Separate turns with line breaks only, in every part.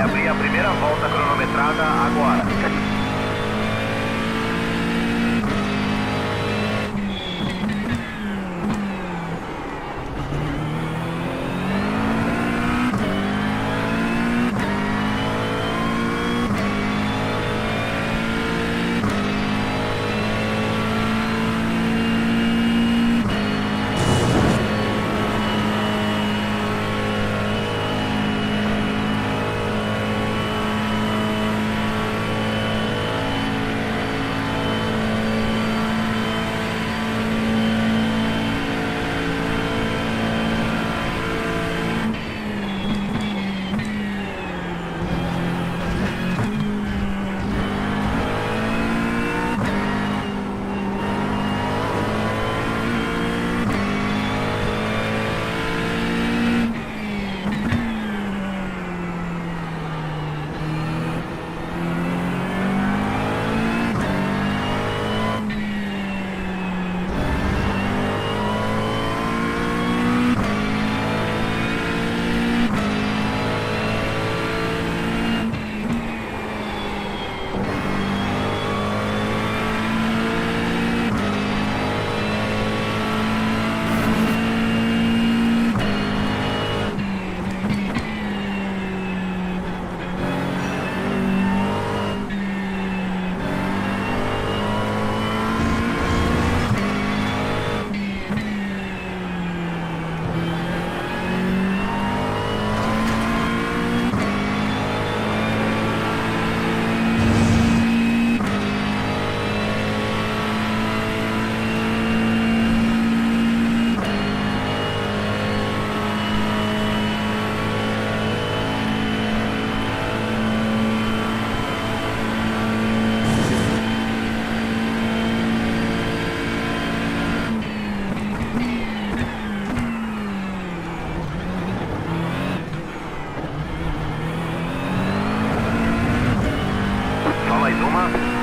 abrir a primeira volta cronometrada agora. Só mais uma.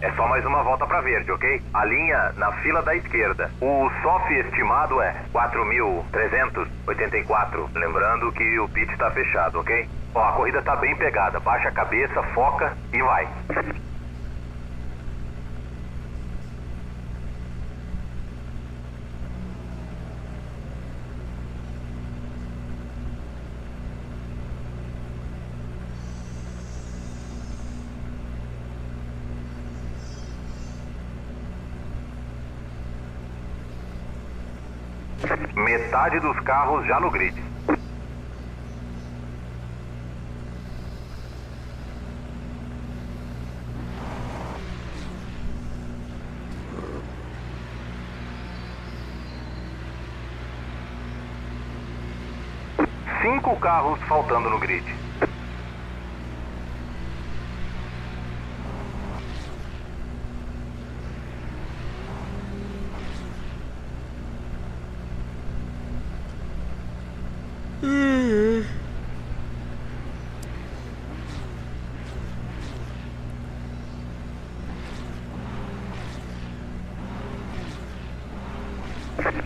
É só mais uma volta para verde, ok? A linha na fila da esquerda. O SOF estimado é 4.384. Lembrando que o pit está fechado, ok? Ó, a corrida tá bem pegada. Baixa a cabeça, foca e vai. Metade dos carros já no grid. Cinco carros faltando no grid.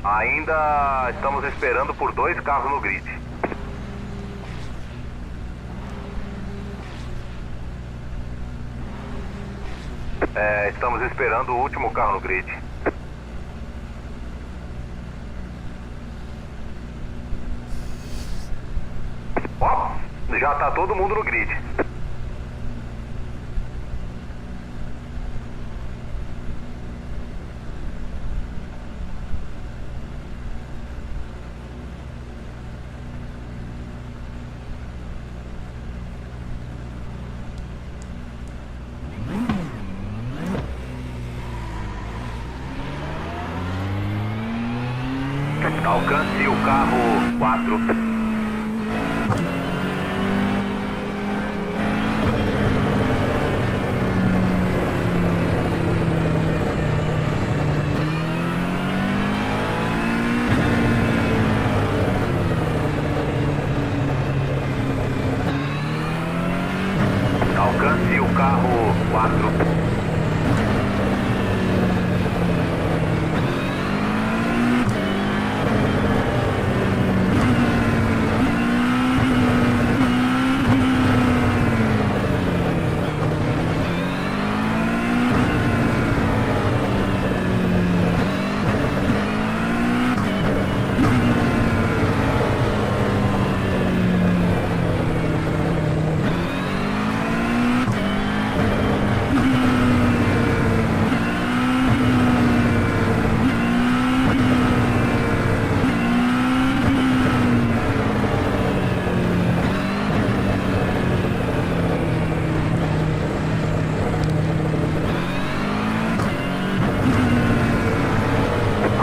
Ainda estamos esperando por dois carros no grid. Estamos esperando o último carro no grid. Ó, já tá todo mundo no grid. Alcance o carro 4. Alcance o carro 4.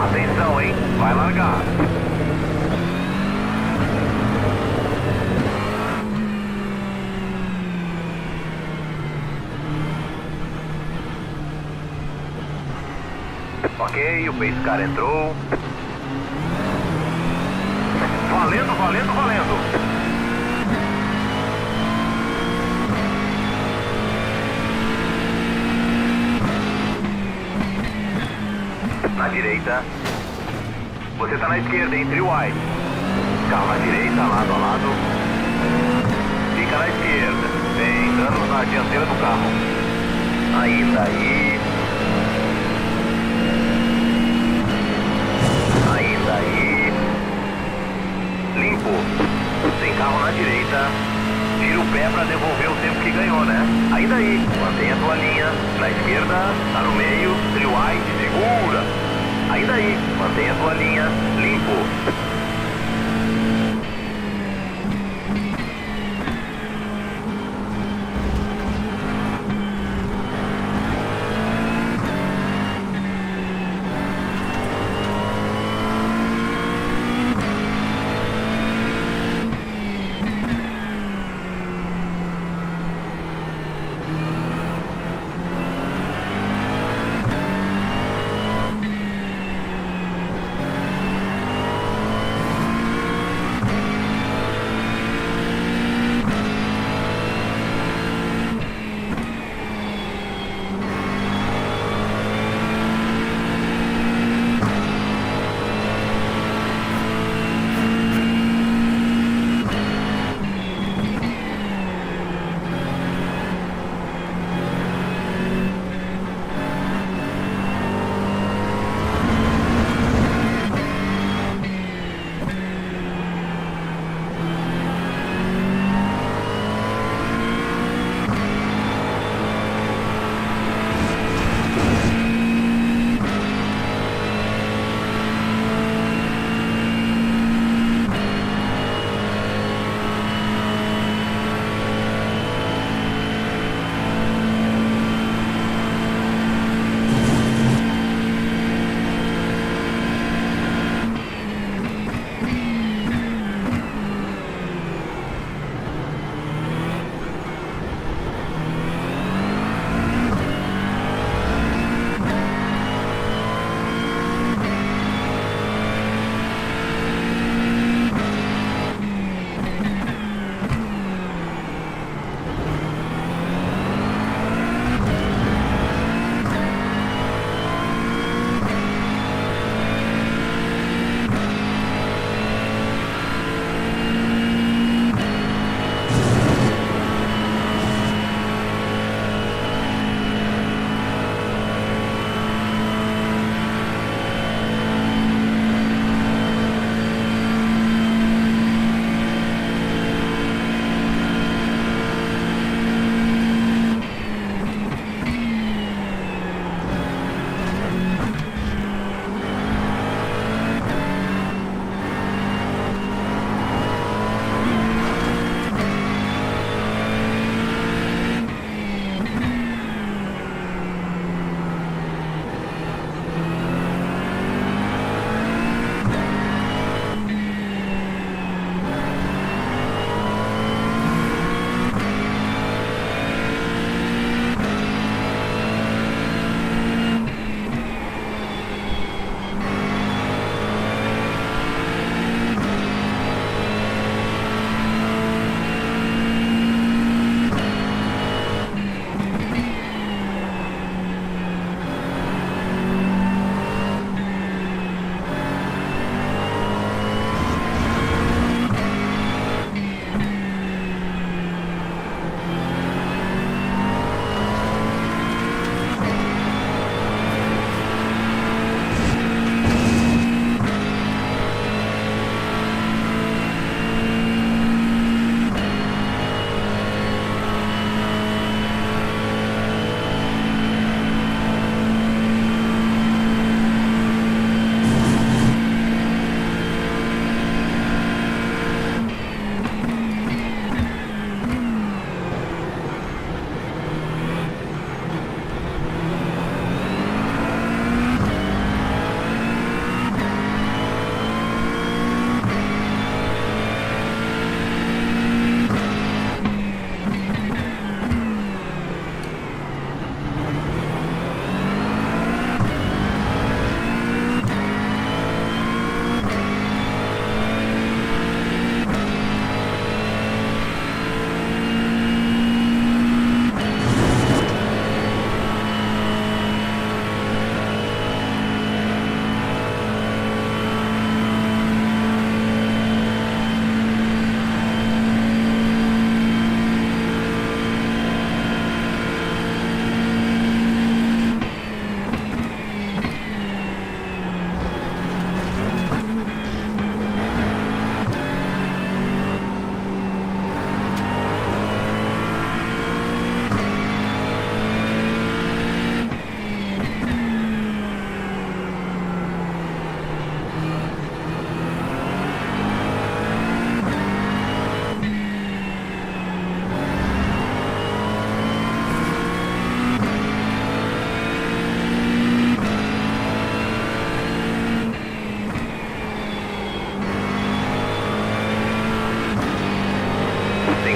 Atenção, hein? Vai largar. Ok, o pace car entrou. Valendo, valendo, valendo. Na direita. Você tá na esquerda, entre o wide. Carro na direita, lado a lado. Fica na esquerda. Tem danos na dianteira do carro. Ainda aí. Ainda aí. Limpo. Tem carro na direita. Tira o pé pra devolver o tempo que ganhou, né? Ainda aí. Mantenha a tua linha. Na esquerda, tá no meio. Trio wide, segura. Ainda aí. Mantenha a tua linha. Limpo.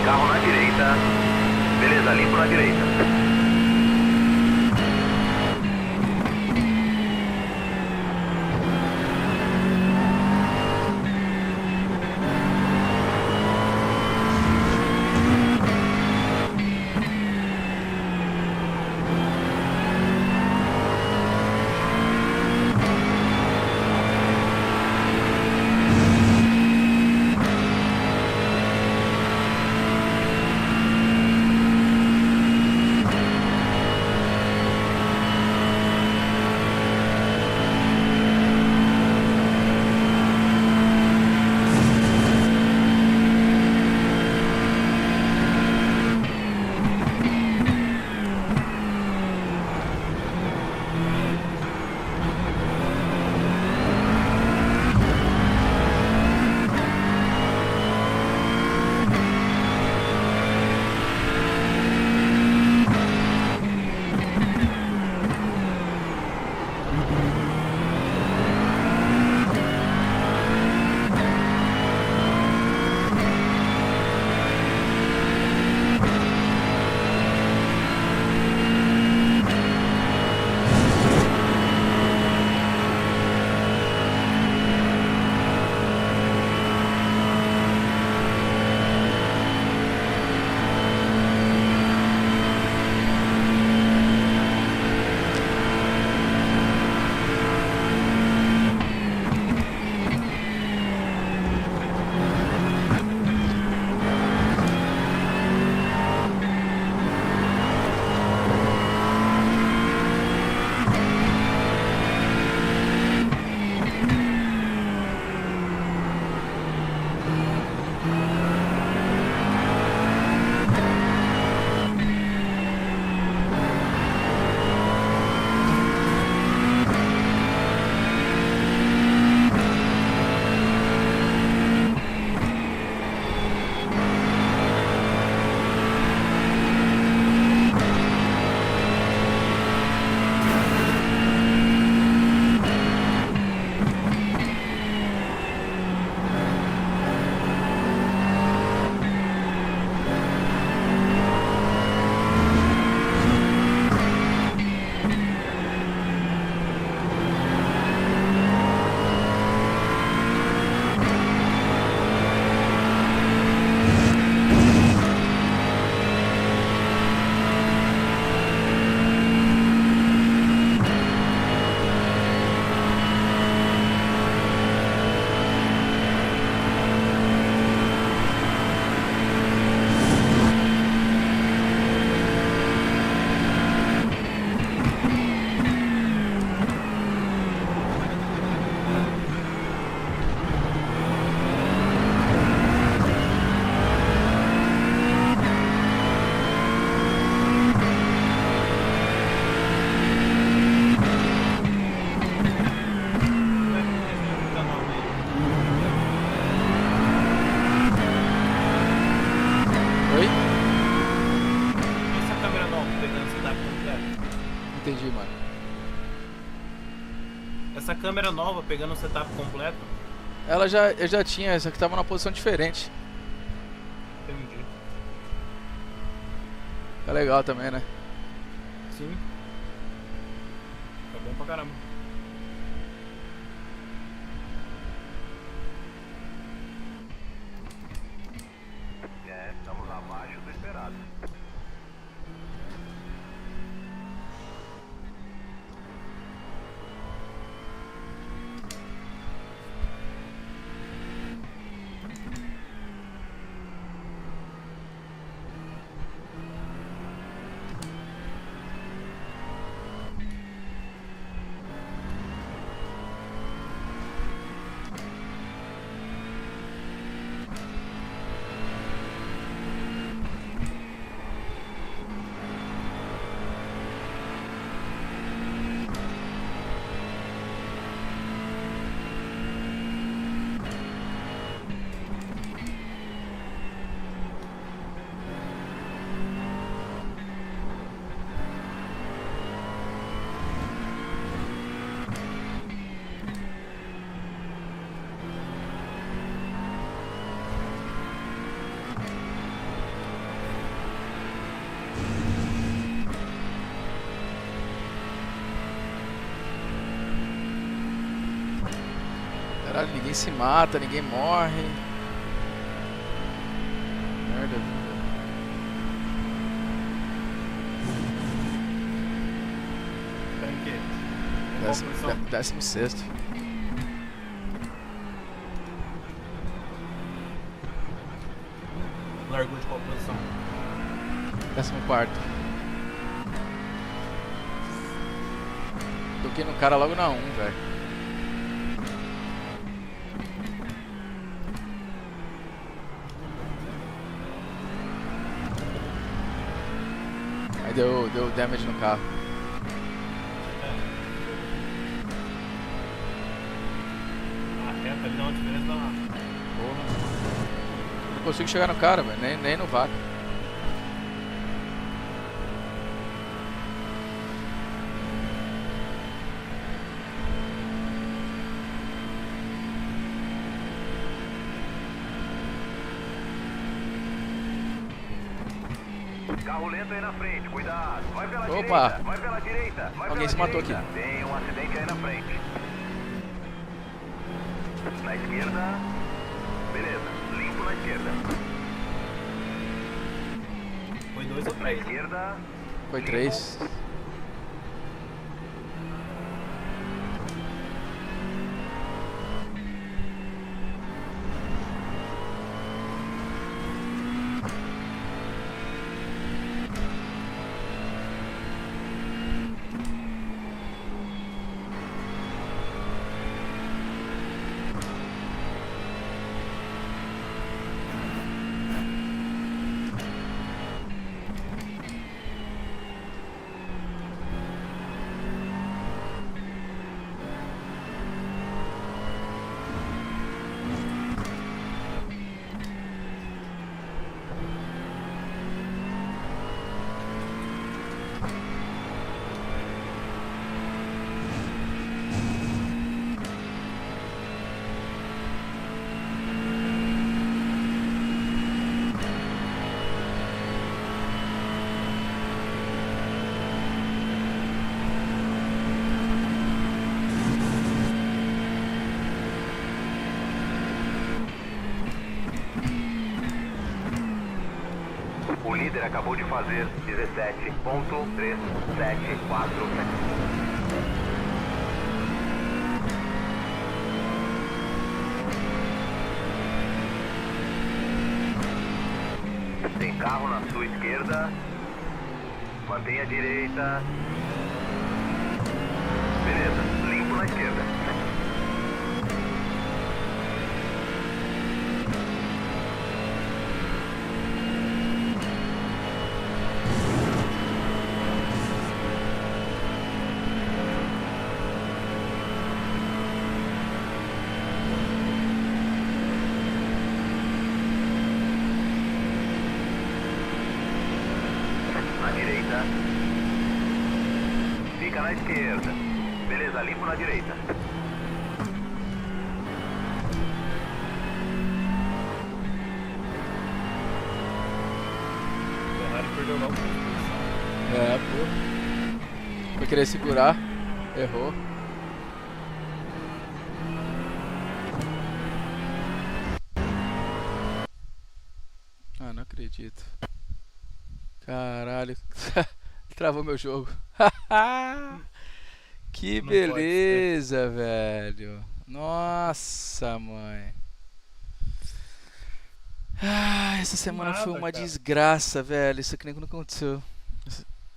carro na direita. Beleza, limpo na direita.
entendi, mano.
Essa câmera nova pegando o setup completo?
Eu já tinha, essa aqui tava numa posição diferente.
Entendi.
É legal também, né?
Sim. Tá bom pra caramba.
Estamos abaixo do esperado.
Caralho, ninguém se mata, ninguém morre. Merda, vida.
Tá em quê? Qual posição?
16º.
Largou de qual posição?
14º. Toquei no cara logo na 1, velho. Aí deu damage no carro.
A reta ali dá uma diferença danada.
Porra. Não consigo chegar no cara, velho. Nem no vácuo.
Carro lento aí na frente, cuidado. Vai pela
Opa.
direita, vai pela direita. Vai
Alguém
pela
se matou
direita.
aqui.
Tem um acidente aí na frente. Na esquerda. Beleza, limpo na esquerda.
Foi 2 ou
Na
3?
esquerda.
Foi
limpo.
3.
O líder acabou de fazer 17.374. Tem carro na sua esquerda. Mantenha a direita. Beleza, limpo na esquerda. Na direita. Fica na esquerda. Beleza, limpo na direita.
O Ferrari perdeu logo a posição.
É, pô. Foi querer segurar. Errou. Ah, não acredito. Caralho. Travou meu jogo. Que
Não pode ser.
beleza, velho. Nossa, mãe. Ah, essa semana foi
Nada,
uma
cara.
desgraça, velho. Isso aqui nem nunca aconteceu.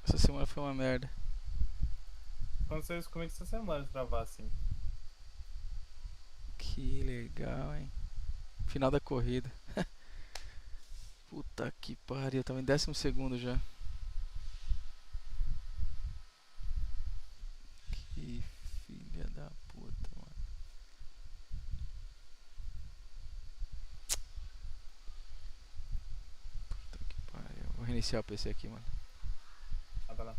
Essa semana foi uma merda.
Aconteceu isso comigo essa semana de travar assim.
Que legal, hein? Final da corrida. Puta que pariu, eu tava em 12º já. Que filha da puta, mano. Puta que pariu. Vou reiniciar o PC aqui, mano.
Ah, tá lá.